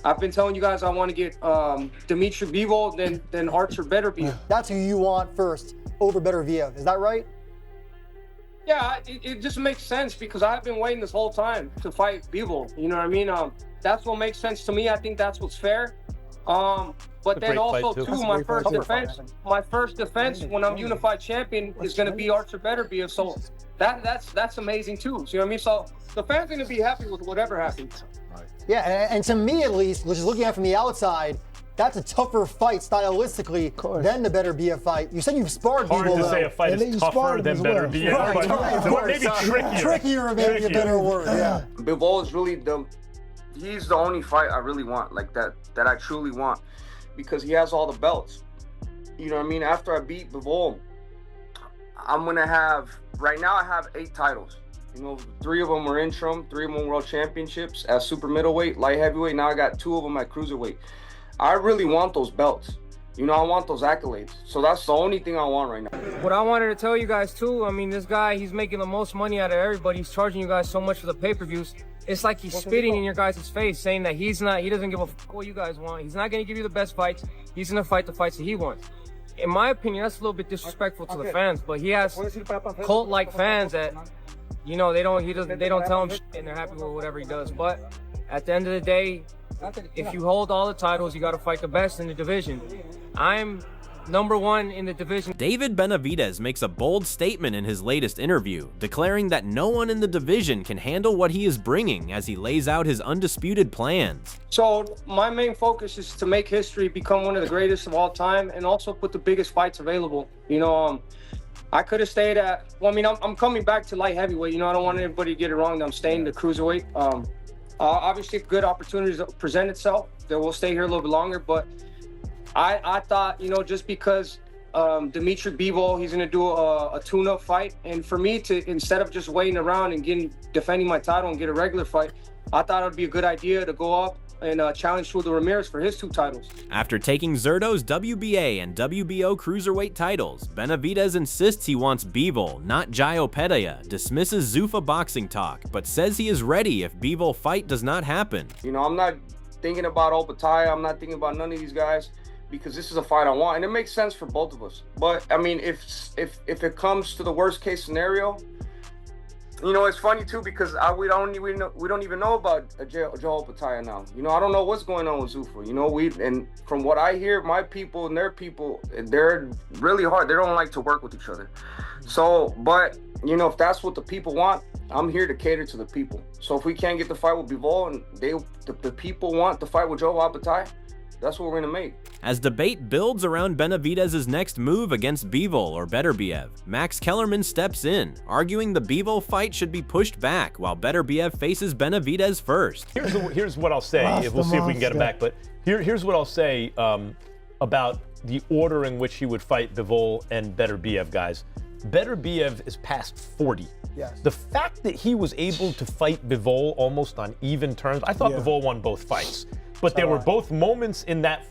I've been telling you guys I want to get Dmitry Bivol, then Archer Beterbiev. That's who you want first over Benavidez. Is that right? Yeah, it just makes sense because I've been waiting this whole time to fight Bivol. You know what I mean? That's what makes sense to me. I think that's what's fair. But then also too, my first defense when I'm unified champion is going to be Archer Beterbiev. So that's amazing too. So, you know what I mean? So the fans are going to be happy with whatever happens. Right. Yeah, and to me at least, which is looking at it from the outside, that's a tougher fight stylistically than the Beterbiev fight. You said you've sparred Bivol. Hard to say a fight is tougher than Beterbiev. Right. Maybe trickier. Trickier, maybe a better word. Yeah. Bivol is really he's the only fight I really want, like that I truly want, because he has all the belts. You know what I mean? After I beat Bivol, I'm gonna have, right now I have 8 titles. You know, 3 of them were interim, 3 of them world championships at super middleweight, light heavyweight. Now I got 2 of them at cruiserweight. I really want those belts. You know, I want those accolades. So that's the only thing I want right now. What I wanted to tell you guys too, I mean, this guy, he's making the most money out of everybody. He's charging you guys so much for the pay-per-views. It's like he's spitting in your guys' face, saying that he doesn't give a fuck what you guys want. He's not going to give you the best fights. He's going to fight the fights that he wants. In my opinion, that's a little bit disrespectful to the fans, but he has cult-like fans that, you know, they don't tell him shit and they're happy with whatever he does. But at the end of the day, if you hold all the titles, you got to fight the best in the division. I'm #1 in the division. David Benavidez makes a bold statement in his latest interview, declaring that no one in the division can handle what he is bringing as he lays out his undisputed plans. So my main focus is to make history, become one of the greatest of all time, and also put the biggest fights available. You know, I could have stayed at, well, I mean, I'm coming back to light heavyweight. You know, I don't want anybody to get it wrong that I'm staying to cruiserweight. Obviously, if good opportunities present itself, then we'll stay here a little bit longer. But I thought, you know, just because Dmitry Bivol, he's going to do a tune-up fight. And for me to, instead of just waiting around and defending my title and get a regular fight, I thought it would be a good idea to go up and challenge Sudo Ramirez for his 2 titles. After taking Zurdo's WBA and WBO cruiserweight titles, Benavidez insists he wants Bivol, not Jaio Petaya, dismisses Zuffa boxing talk, but says he is ready if Bivol fight does not happen. You know, I'm not thinking about Opetaya, I'm not thinking about none of these guys, because this is a fight I want, and it makes sense for both of us. But I mean, if it comes to the worst case scenario, you know, it's funny too, because we don't even know about Joe Opetaya now. You know, I don't know what's going on with Zuffa. You know, and from what I hear, my people and their people, they're really hard. They don't like to work with each other. So, but you know, if that's what the people want, I'm here to cater to the people. So if we can't get the fight with Bivol and the people want the fight with Joe Opetaya, that's what we're gonna make. As debate builds around Benavidez's next move against Bivol or Beterbiev, Max Kellerman steps in, arguing the Bivol fight should be pushed back while Beterbiev faces Benavidez first. Here's what I'll say. We'll see if we can get it back. But here's what I'll say about the order in which he would fight Bivol and Beterbiev, guys. Beterbiev is past 40. Yes. The fact that he was able to fight Bivol almost on even terms, I thought Bivol won both fights. But there were both moments in that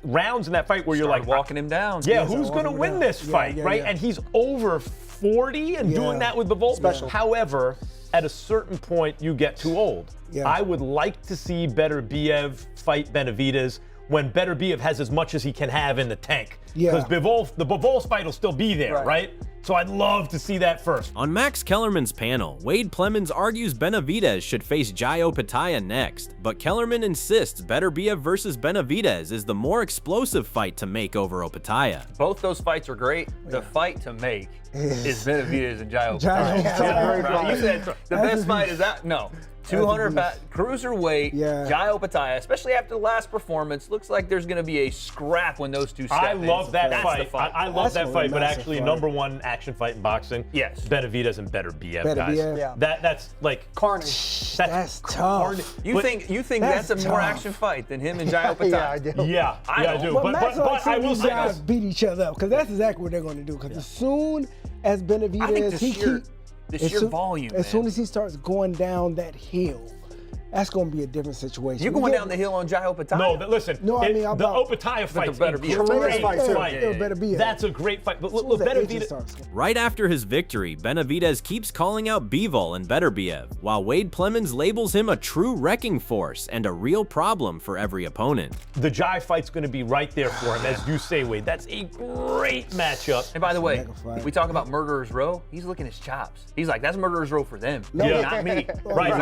rounds in that fight where you're like walking him down. Yeah, who's going to win this fight, right? And he's over 40 and doing that with Bivol. Special. However, at a certain point, you get too old. I would like to see Beterbiev fight Benavidez when Beterbiev has as much as he can have in the tank. Because the Bivol fight will still be there, right? So I'd love to see that first. On Max Kellerman's panel, Wade Plemons argues Benavidez should face Jaio Petaya next, but Kellerman insists Beterbiev versus Benavidez is the more explosive fight to make over Opetaya. Both those fights are great. The fight to make is Benavidez and Jaio Petaya. You said the best fight is that? No. 200 cruiserweight, Jaio Petaya, especially after the last performance, looks like there's going to be a scrap when those two step I love that fight. fight. I love that fight, but actually #1 action fight in boxing. Yes. Benavidez and Beterbiev, guys. That's like carnage. That's tough. You think that's a more action fight than him and Jaio Petaya? Yeah, I do. Yeah, I do. But I will say guys beat each other up, because that's exactly what they're going to do. Because as soon as Benavidez, the sheer volume. As soon as he starts going down that hill, that's going to be a different situation. You're going down the hill on Jai Opetaia? No, but listen, No, I mean, the Opetaia fight's a great It better be. That's a great fight. But look, Benavidez. Right after his victory, Benavidez keeps calling out Bivol and Beterbiev, while Wade Plemons labels him a true wrecking force and a real problem for every opponent. The Jai fight's going to be right there for him, as you say, Wade. That's a great matchup. And by the way, if we talk about Murderer's Row, he's looking at his chops. He's like, that's Murderer's Row for them, not me. Right,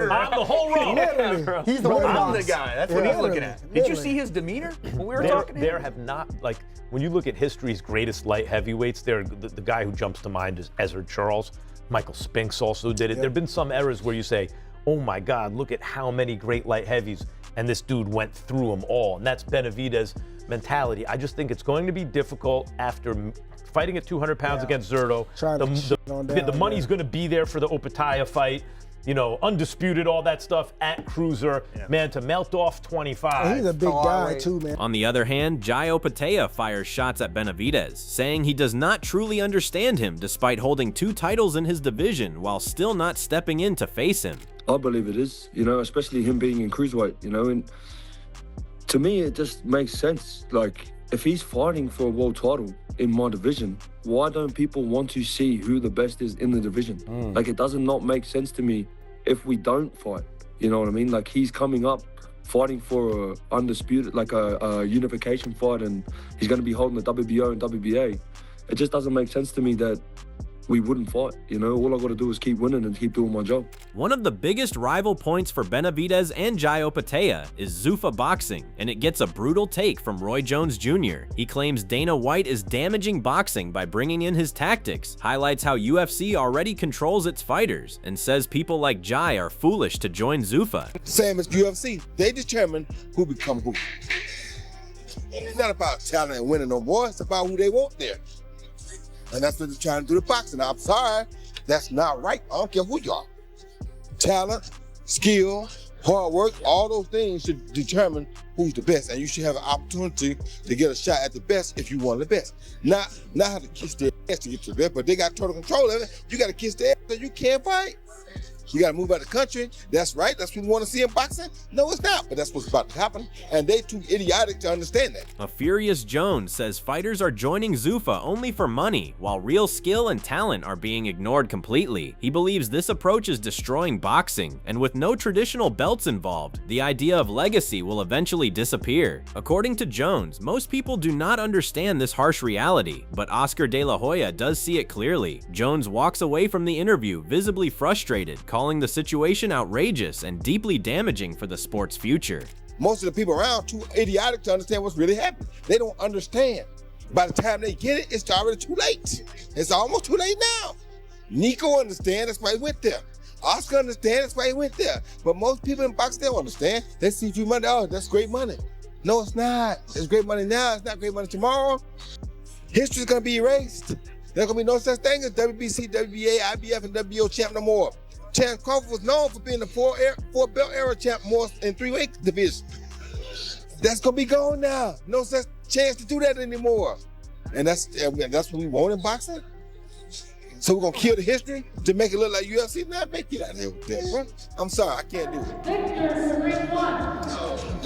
Like, I'm the whole row. He's the I'm the guy. That's what he's looking at. Did you see his demeanor when we were talking to him? There have not, like, when you look at history's greatest light heavyweights, the guy who jumps to mind is Ezra Charles. Michael Spinks also did it. There have been some eras where you say, oh my God, look at how many great light heavies, and this dude went through them all. And that's Benavidez' mentality. I just think it's going to be difficult after fighting at 200 pounds against Zurdo. The money's going to be there for the Opetaia fight. You know, Undisputed, all that stuff at cruiser. Man, to melt off 25. He's a big guy too, man. On the other hand, Jai Opetaia fires shots at Benavidez, saying he does not truly understand him despite holding 2 titles in his division while still not stepping in to face him. I believe it is, you know, especially him being in cruiserweight, you know, and to me it just makes sense. Like, if he's fighting for a world title in my division, why don't people want to see who the best is in the division? Like, it doesn't not make sense to me if we don't fight, you know what I mean? Like, he's coming up fighting for a undisputed, like a unification fight, and he's going to be holding the WBO and WBA. It just doesn't make sense to me that we wouldn't fight, you know? All I got to do is keep winning and keep doing my job. One of the biggest rival points for Benavidez and Jai Opetaia is Zuffa boxing, and it gets a brutal take from Roy Jones Jr. He claims Dana White is damaging boxing by bringing in his tactics, highlights how UFC already controls its fighters, and says people like Jai are foolish to join Zuffa. Same as UFC, they determine who become who. It's not about talent and winning no more, it's about who they want there. And that's what they're trying to do to boxing. I'm sorry, that's not right. I don't care who you are. Talent, skill, hard work, all those things should determine who's the best. And you should have an opportunity to get a shot at the best if you want the best. Not have to kiss their ass to get to the best, but they got total control of it. You got to kiss their ass so you can't fight. You got to move out of the country. That's right. That's what we want to see in boxing. No, it's not. But that's what's about to happen. And they too idiotic to understand that. A Furious Jones says fighters are joining Zuffa only for money, while real skill and talent are being ignored completely. He believes this approach is destroying boxing, and with no traditional belts involved, the idea of legacy will eventually disappear. According to Jones, most people do not understand this harsh reality, but Oscar De La Hoya does see it clearly. Jones walks away from the interview visibly frustrated, calling the situation outrageous and deeply damaging for the sport's future. Most of the people around too idiotic to understand what's really happening. They don't understand. By the time they get it, it's already too late. It's almost too late now. Nico understands, that's why he went there. Oscar understands, that's why he went there. But most people in boxing, they don't understand. They see free money, oh, that's great money. No, it's not. It's great money now, it's not great money tomorrow. History's gonna be erased. There's gonna be no such thing as WBC, WBA, IBF, and WBO champ no more. Chance Crawford was known for being the four belt era champ more in 3-weight division. That's gonna be gone now. No such chance to do that anymore. And that's what we want in boxing. So we're gonna kill the history to make it look like UFC? Nah, make it out of here with that, bro. I'm sorry, I can't do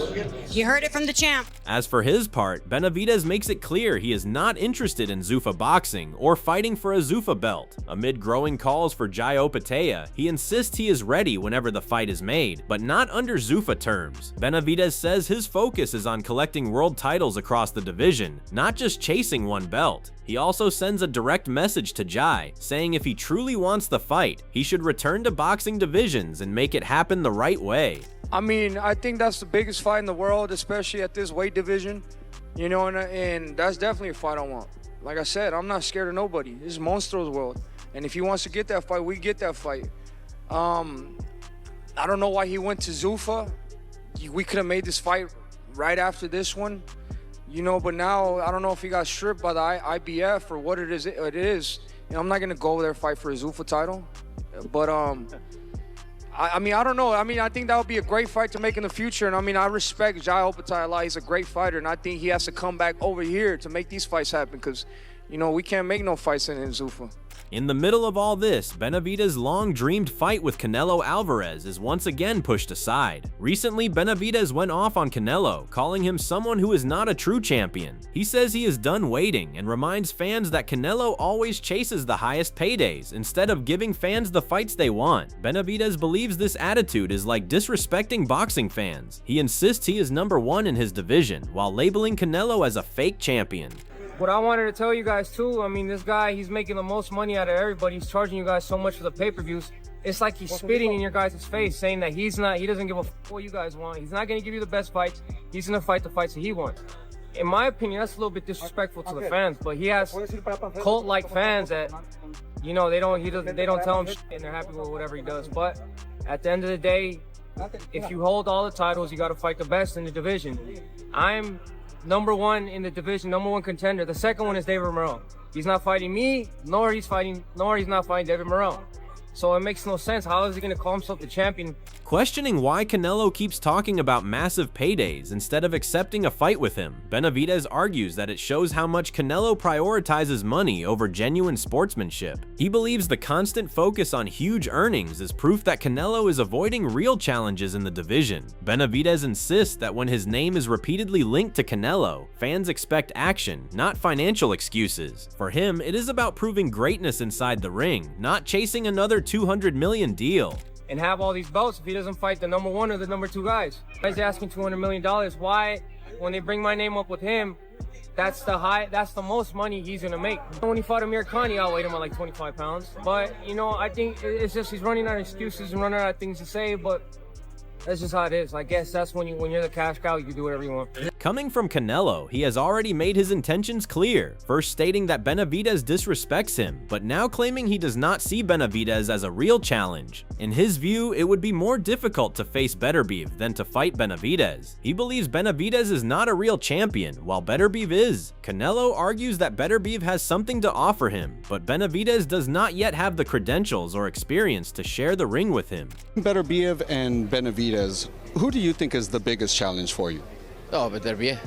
it. You heard it from the champ. As for his part, Benavidez makes it clear he is not interested in Zuffa boxing or fighting for a Zuffa belt. Amid growing calls for Jai Opetaia, he insists he is ready whenever the fight is made, but not under Zuffa terms. Benavidez says his focus is on collecting world titles across the division, not just chasing one belt. He also sends a direct message to Jai, saying if he truly wants the fight, he should return to boxing divisions and make it happen the right way. I mean, I think that's the biggest fight in the world, especially at this weight division, you know, and that's definitely a fight I want. Like I said, I'm not scared of nobody. This is Monstro's world. And if he wants to get that fight, we get that fight. I don't know why he went to Zuffa. We could have made this fight right after this one. You know, but now I don't know if he got stripped by the IBF or what it is. You know, I'm not gonna go over there and fight for a Zuffa title, but I mean, I don't know. I mean, I think that would be a great fight to make in the future. And I mean, I respect Jai Opetaia a lot. He's a great fighter, and I think he has to come back over here to make these fights happen because, you know, we can't make no fights in Zuffa. In the middle of all this, Benavidez' long-dreamed fight with Canelo Alvarez is once again pushed aside. Recently, Benavidez went off on Canelo, calling him someone who is not a true champion. He says he is done waiting and reminds fans that Canelo always chases the highest paydays instead of giving fans the fights they want. Benavidez believes this attitude is like disrespecting boxing fans. He insists he is #1 in his division, while labeling Canelo as a fake champion. What I wanted to tell you guys too, I mean, this guy, he's making the most money out of everybody. He's charging you guys so much for the pay-per-views. It's like he's spitting in your guys' face, saying that he doesn't give a f what you guys want. He's not going to give you the best fights. He's going to fight the fights that he wants. In my opinion, that's a little bit disrespectful to the fans, but he has cult-like fans that, you know, they don't tell him shit and they're happy with whatever he does. But at the end of the day, if you hold all the titles, you got to fight the best in the division. I'm #1 in the division, #1 contender. The second one is David Morrell. He's not fighting me, nor he's not fighting David Morrell. So it makes no sense. How is he going to call himself the champion? Questioning why Canelo keeps talking about massive paydays instead of accepting a fight with him, Benavidez argues that it shows how much Canelo prioritizes money over genuine sportsmanship. He believes the constant focus on huge earnings is proof that Canelo is avoiding real challenges in the division. Benavidez insists that when his name is repeatedly linked to Canelo, fans expect action, not financial excuses. For him, it is about proving greatness inside the ring, not chasing another $200 million deal. And have all these belts if he doesn't fight the #1 or the #2 guys. He's asking $200 million. Why, when they bring my name up with him, that's the most money he's gonna make. When he fought Amir Khan, he outweighed him at like 25 pounds. But, you know, I think it's just he's running out of excuses and running out of things to say, but that's just how it is. I guess that's when you're the cash cow, you can do whatever you want. Coming from Canelo, he has already made his intentions clear, first stating that Benavidez disrespects him, but now claiming he does not see Benavidez as a real challenge. In his view, it would be more difficult to face Beterbiev than to fight Benavidez. He believes Benavidez is not a real champion, while Beterbiev is. Canelo argues that Beterbiev has something to offer him, but Benavidez does not yet have the credentials or experience to share the ring with him. Beterbiev and Benavidez, who do you think is the biggest challenge for you? Oh, Beterbiev.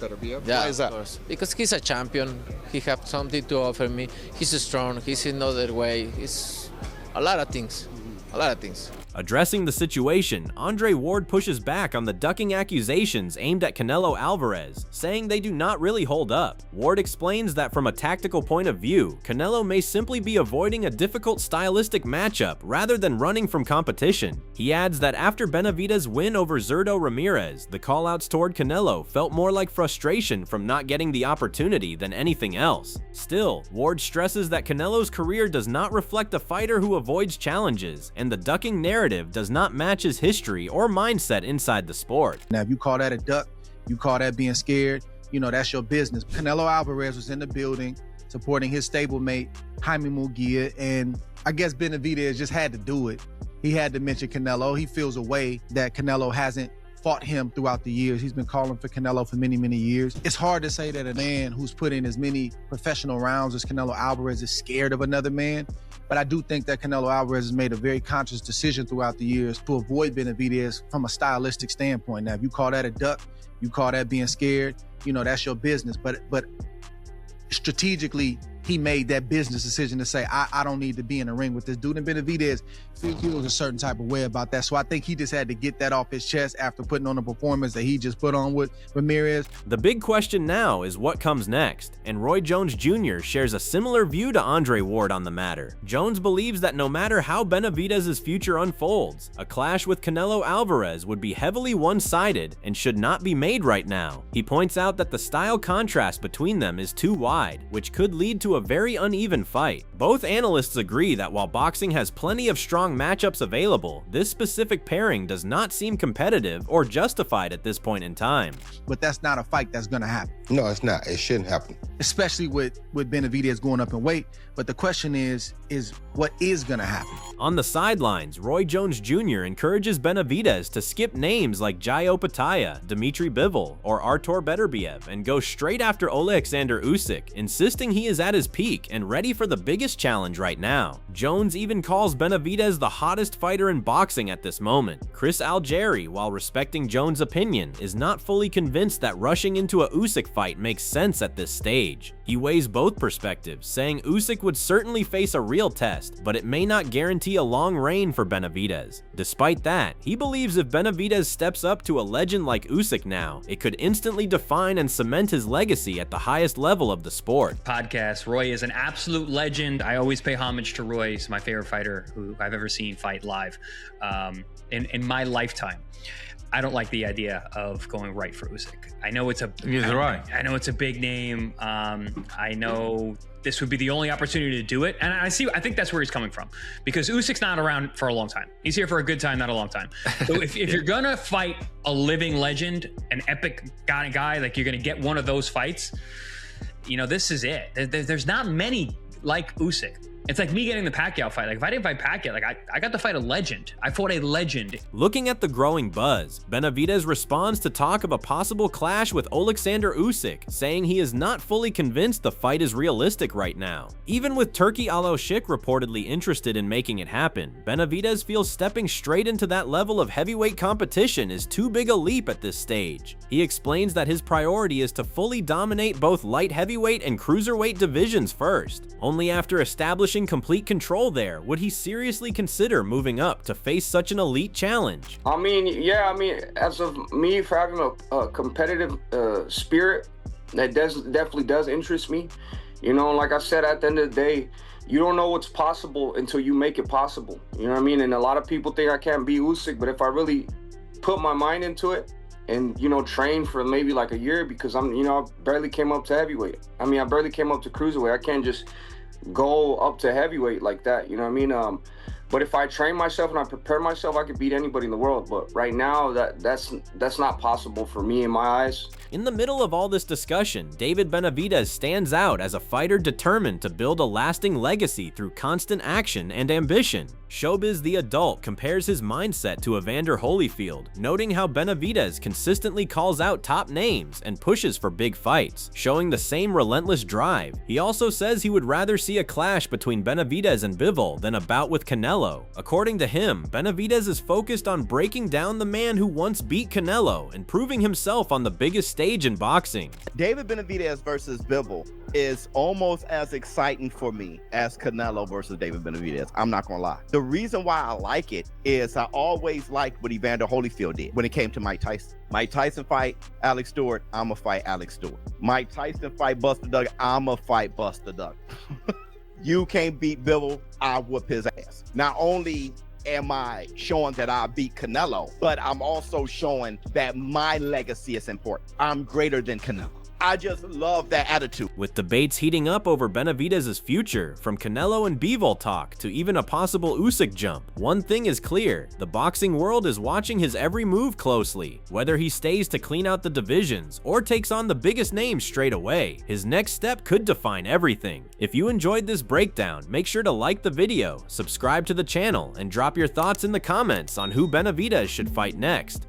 Beterbiev? Yeah, why is that? of course. Because he's a champion. He has something to offer me. He's strong. He's in another way. He's a lot of things. A lot of things. Addressing the situation, Andre Ward pushes back on the ducking accusations aimed at Canelo Alvarez, saying they do not really hold up. Ward explains that from a tactical point of view, Canelo may simply be avoiding a difficult stylistic matchup rather than running from competition. He adds that after Benavidez' win over Zurdo Ramirez, the callouts toward Canelo felt more like frustration from not getting the opportunity than anything else. Still, Ward stresses that Canelo's career does not reflect a fighter who avoids challenges, and the ducking narrative does not match his history or mindset inside the sport. Now, if you call that a duck, you call that being scared, you know, that's your business. Canelo Alvarez was in the building supporting his stablemate, Jaime Munguia, and I guess Benavidez just had to do it. He had to mention Canelo. He feels a way that Canelo hasn't fought him throughout the years. He's been calling for Canelo for many, many years. It's hard to say that a man who's put in as many professional rounds as Canelo Alvarez is scared of another man. But I do think that Canelo Alvarez has made a very conscious decision throughout the years to avoid Benavidez from a stylistic standpoint. Now, if you call that a duck, you call that being scared, you know, that's your business. But strategically, he made that business decision to say, I don't need to be in a ring with this dude. And Benavidez feels a certain type of way about that. So I think he just had to get that off his chest after putting on the performance that he just put on with Ramirez. The big question now is what comes next, and Roy Jones Jr. shares a similar view to Andre Ward on the matter. Jones believes that no matter how Benavidez' future unfolds, a clash with Canelo Alvarez would be heavily one-sided and should not be made right now. He points out that the style contrast between them is too wide, which could lead to a very uneven fight. Both analysts agree that while boxing has plenty of strong matchups available, this specific pairing does not seem competitive or justified at this point in time. But that's not a fight that's gonna happen. No, it's not. It shouldn't happen. Especially with Benavidez going up in weight. But the question is what is gonna happen? On the sidelines, Roy Jones Jr. encourages Benavidez to skip names like Jaio Pataya, Dmitry Bivol, or Artur Beterbiev and go straight after Alexander Usyk, insisting he is at his peak and ready for the biggest challenge right now. Jones even calls Benavidez the hottest fighter in boxing at this moment. Chris Algieri, while respecting Jones' opinion, is not fully convinced that rushing into a Usyk fight makes sense at this stage. stage. He weighs both perspectives, saying Usyk would certainly face a real test, but it may not guarantee a long reign for Benavidez. Despite that, he believes if Benavidez steps up to a legend like Usyk now, it could instantly define and cement his legacy at the highest level of the sport. Podcast. Roy is an absolute legend. I always pay homage to Roy. He's my favorite fighter who I've ever seen fight live in my lifetime. I don't like the idea of going right for Usyk. I know it's a I know it's a big name. I know this would be the only opportunity to do it, and I think that's where he's coming from, because Usyk's not around for a long time. He's here for a good time, not a long time. So if you're gonna fight a living legend, an epic guy, like you're gonna get one of those fights, you know, this is it. There's not many like Usyk. It's like me getting the Pacquiao fight. Like, if I didn't fight Pacquiao, like I got to fight a legend. I fought a legend. Looking at the growing buzz, Benavidez responds to talk of a possible clash with Alexander Usyk, saying he is not fully convinced the fight is realistic right now. Even with Turki Al-Shik reportedly interested in making it happen, Benavidez feels stepping straight into that level of heavyweight competition is too big a leap at this stage. He explains that his priority is to fully dominate both light heavyweight and cruiserweight divisions first. Only after establishing complete control there would he seriously consider moving up to face such an elite challenge. I mean, yeah, as of me, for having a competitive spirit, that definitely does interest me. You know, like I said, at the end of the day, you don't know what's possible until you make it possible. You know what I mean? And a lot of people think I can't beat Usyk, but if I really put my mind into it and, you know, train for maybe like a year, because I barely came up to heavyweight. I barely came up to cruiserweight. I can't just go up to heavyweight like that, you know what I mean? But if I train myself and I prepare myself, I could beat anybody in the world. But right now, that's not possible for me in my eyes. In the middle of all this discussion, David Benavidez stands out as a fighter determined to build a lasting legacy through constant action and ambition. Showbiz the Adult compares his mindset to Evander Holyfield, noting how Benavidez consistently calls out top names and pushes for big fights, showing the same relentless drive. He also says he would rather see a clash between Benavidez and Bivol than a bout with Canelo. According to him, Benavidez is focused on breaking down the man who once beat Canelo and proving himself on the biggest stage in boxing. David Benavidez versus Bivol is almost as exciting for me as Canelo versus David Benavidez. I'm not gonna lie. The reason why I like it is I always liked what Evander Holyfield did when it came to Mike Tyson. Mike Tyson fight Alex Stewart, I'ma fight Alex Stewart. Mike Tyson fight Buster Douglas, I'ma fight Buster Douglas. You can't beat Bivol, I whoop his ass. Not only am I showing that I beat Canelo, but I'm also showing that my legacy is important. I'm greater than Canelo. I just love that attitude. With debates heating up over Benavidez's future, from Canelo and Bivol talk to even a possible Usyk jump, one thing is clear: the boxing world is watching his every move closely. Whether he stays to clean out the divisions or takes on the biggest names straight away, his next step could define everything. If you enjoyed this breakdown, make sure to like the video, subscribe to the channel, and drop your thoughts in the comments on who Benavidez should fight next.